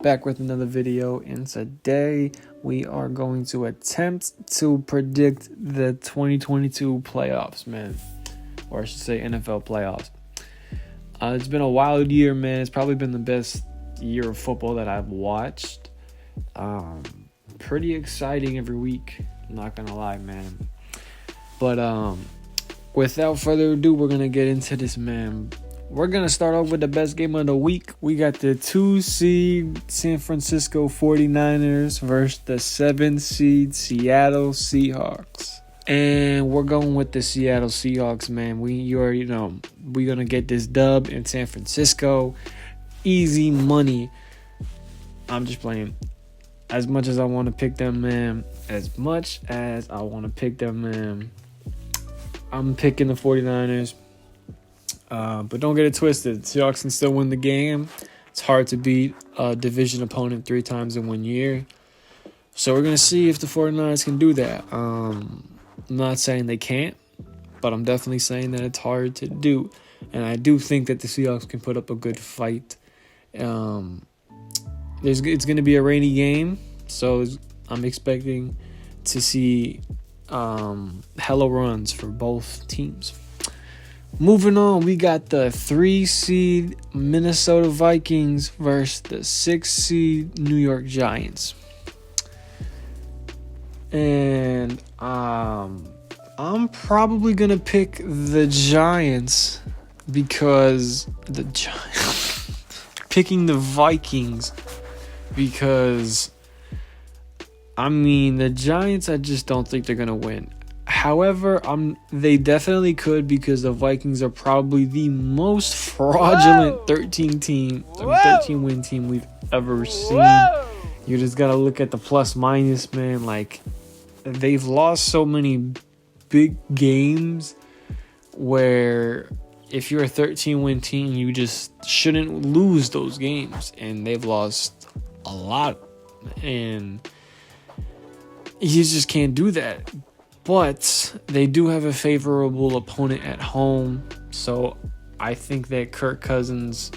back with another video, and today we are going to attempt to predict the 2022 playoffs, man. Or I should say NFL playoffs. It's been a wild year, man. It's probably been the best year of football that I've watched. Pretty exciting every week, I'm not gonna lie, man. But without further ado, we're gonna get into this, man. We're going to start off with the best game of the week. We got the 2-seed San Francisco 49ers versus the 7-seed Seattle Seahawks. And we're going with the Seattle Seahawks, man. You already know we're going to get this dub in San Francisco. Easy money. I'm just playing. As much as I want to pick them, man. I'm picking the 49ers. But don't get it twisted. Seahawks can still win the game. It's hard to beat a division opponent 3 times in 1 year. So we're going to see if the 49ers can do that. I'm not saying they can't, but I'm definitely saying that it's hard to do. And I do think that the Seahawks can put up a good fight. It's going to be a rainy game, so I'm expecting to see hella runs for both teams. Moving on, we got the 3-seed Minnesota Vikings versus the 6-seed New York Giants. And I'm probably going to pick the Giants because picking the Vikings because, the Giants, I just don't think they're going to win. However, they definitely could because the Vikings are probably the most fraudulent 13-win team we've ever seen. You just got to look at the plus-minus, man. Like, they've lost so many big games where if you're a 13-win team, you just shouldn't lose those games. And they've lost a lot. And you just can't do that. But they do have a favorable opponent at home, so I think that Kirk Cousins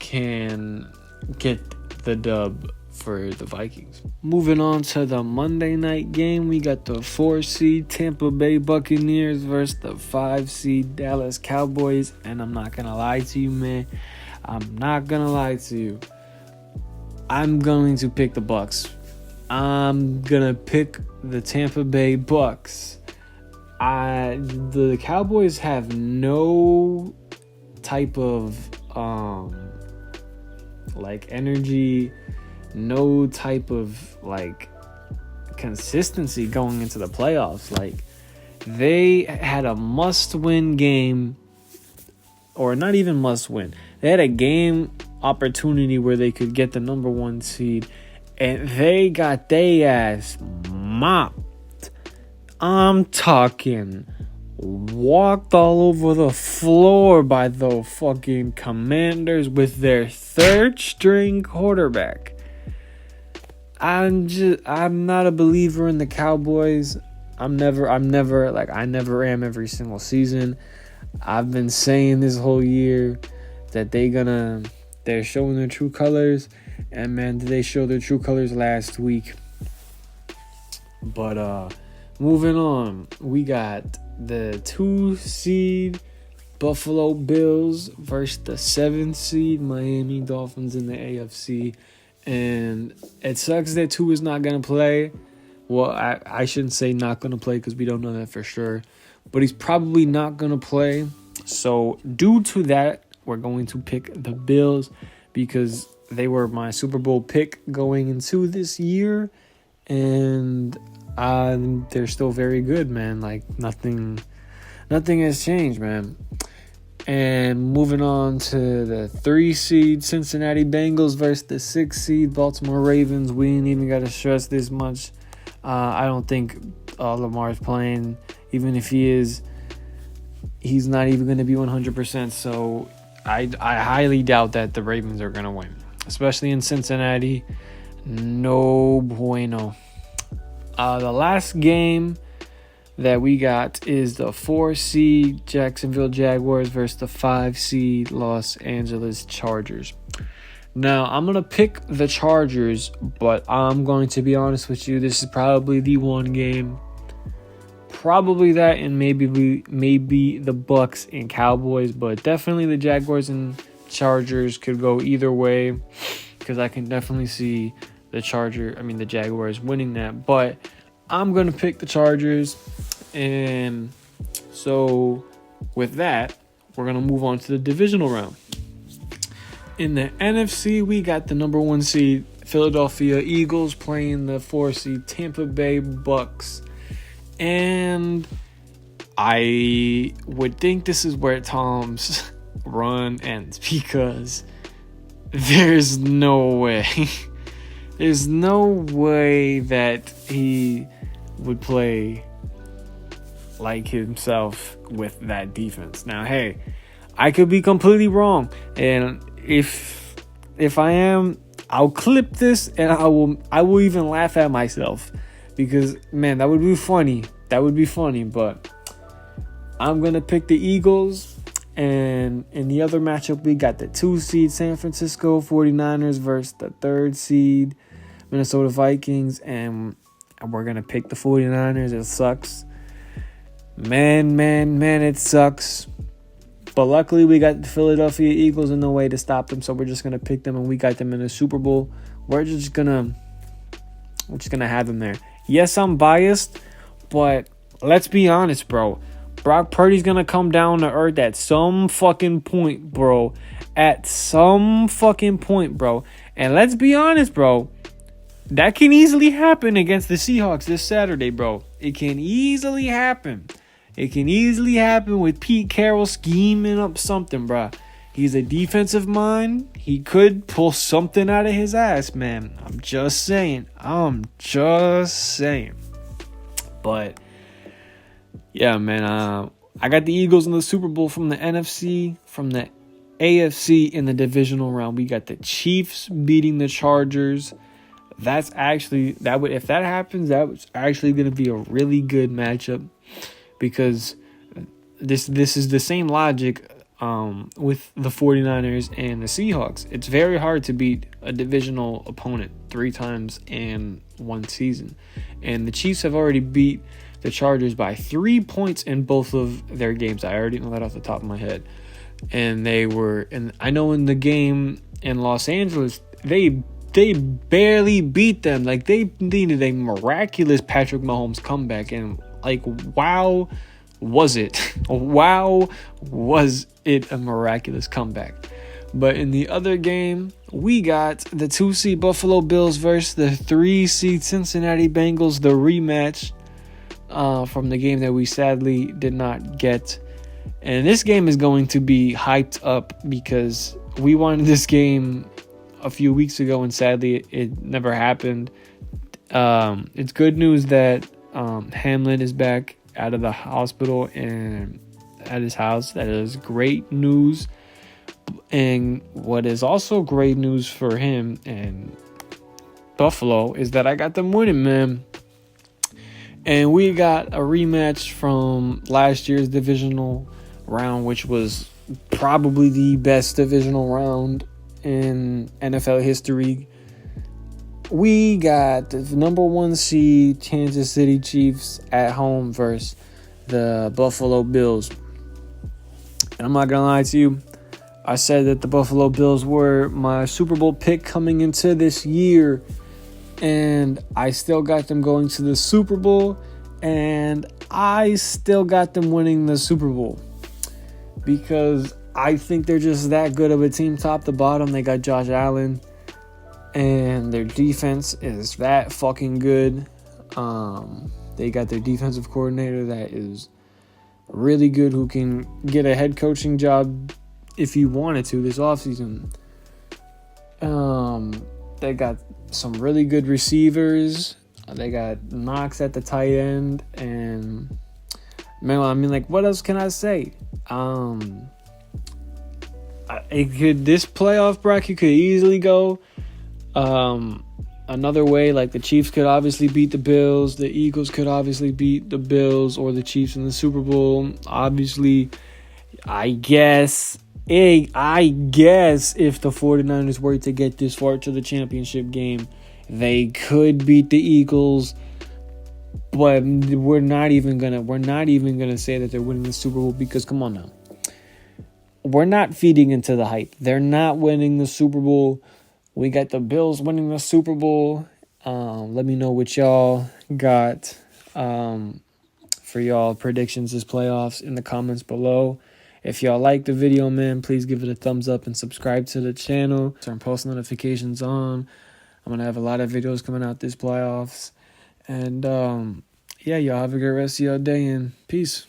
can get the dub for the Vikings. Moving on to the Monday night game, we got the 4-seed Tampa Bay Buccaneers versus the 5-seed Dallas Cowboys, and I'm not going to lie to you, man. I'm going to pick the Bucs. I'm going to pick the Tampa Bay Bucks. The Cowboys have no type of energy, no type of consistency going into the playoffs. They had a must-win game, or not even must-win. They had a game opportunity where they could get the number 1 seed. And they got their ass mopped. I'm talking walked all over the floor by the fucking Commanders with their 3rd-string quarterback. I'm not a believer in the Cowboys. I never am every single season. I've been saying this whole year that they're showing their true colors. And man, did they show their true colors last week. But moving on, we got the 2-seed Buffalo Bills versus the 7-seed Miami Dolphins in the AFC. And it sucks that 2 is not going to play. Well, I shouldn't say not going to play because we don't know that for sure. But he's probably not going to play. So due to that, we're going to pick the Bills because they were my Super Bowl pick going into this year, and they're still very good, man. Nothing has changed, man. And moving on to the 3-seed Cincinnati Bengals versus the 6-seed Baltimore Ravens. We ain't even got to stress this much. I don't think Lamar's playing. Even if he is, he's not even going to be 100%. So I highly doubt that the Ravens are going to win. Especially in Cincinnati. No bueno. The last game that we got is the 4-seed Jacksonville Jaguars versus the 5-seed Los Angeles Chargers. Now, I'm going to pick the Chargers, but I'm going to be honest with you. This is probably the one game. Probably that, and maybe the Bucks and Cowboys, but definitely the Jaguars and Chargers could go either way, because I can definitely see the Jaguars winning that. But I'm going to pick the Chargers, and so with that, we're going to move on to the divisional round. In the NFC, we got the number 1 seed Philadelphia Eagles playing the 4 seed Tampa Bay Bucks. And I would think this is where Tom's run ends, because there's no way. There's no way that he would play like himself with that defense. Now, hey, I could be completely wrong, and if I am, I'll clip this and I will even laugh at myself, because man, that would be funny. But I'm gonna pick the Eagles. And in the other matchup, we got the 2 seed San Francisco 49ers versus the 3rd seed Minnesota Vikings, and we're gonna pick the 49ers. It sucks. Man, it sucks. But luckily, we got the Philadelphia Eagles in the way to stop them, so we're just gonna pick them, and we got them in the Super Bowl. We're just gonna have them there. Yes, I'm biased, but let's be honest, bro. Brock Purdy's gonna come down to earth at some fucking point, bro. And let's be honest, bro. That can easily happen against the Seahawks this Saturday, bro. It can easily happen. With Pete Carroll scheming up something, bro. He's a defensive mind. He could pull something out of his ass, man. I'm just saying. But yeah, man. I got the Eagles in the Super Bowl from the NFC, from the AFC in the divisional round. We got the Chiefs beating the Chargers. If that happens, that was actually going to be a really good matchup, because this is the same logic with the 49ers and the Seahawks. It's very hard to beat a divisional opponent 3 times in one season. And the Chiefs have already beat the Chargers by 3 points in both of their games. I already know that off the top of my head. And I know in the game in Los Angeles, they barely beat them. Like, they needed a miraculous Patrick Mahomes comeback, and like, wow, was it a miraculous comeback. But in the other game, we got the 2 seed Buffalo Bills versus the 3 seed Cincinnati Bengals, the rematch from the game that we sadly did not get. And this game is going to be hyped up, because we wanted this game a few weeks ago, and sadly it never happened. It's good news that Hamlin is back out of the hospital and at his house. That is great news. And what is also great news for him and Buffalo is that I got them winning, man. And we got a rematch from last year's divisional round, which was probably the best divisional round in NFL history. We got the number 1 seed Kansas City Chiefs at home versus the Buffalo Bills. And I'm not going to lie to you. I said that the Buffalo Bills were my Super Bowl pick coming into this year. And I still got them going to the Super Bowl. And I still got them winning the Super Bowl, because I think they're just that good of a team top to bottom. They got Josh Allen, and their defense is that fucking good. They got their defensive coordinator that is really good, who can get a head coaching job if he wanted to this offseason. They got some really good receivers. They got Knox at the tight end. And, man, I mean, like, what else can I say? This playoff bracket could easily go another way. Like, the Chiefs could obviously beat the Bills. The Eagles could obviously beat the Bills or the Chiefs in the Super Bowl. Obviously, I guess I guess if the 49ers were to get this far to the championship game, they could beat the Eagles. But we're not even gonna say that they're winning the Super Bowl, because come on now. We're not feeding into the hype. They're not winning the Super Bowl. We got the Bills winning the Super Bowl. Let me know what y'all got for y'all predictions this playoffs in the comments below. If y'all like the video, man, please give it a thumbs up and subscribe to the channel. Turn post notifications on. I'm going to have a lot of videos coming out this playoffs. And, yeah, y'all have a good rest of your day, and peace.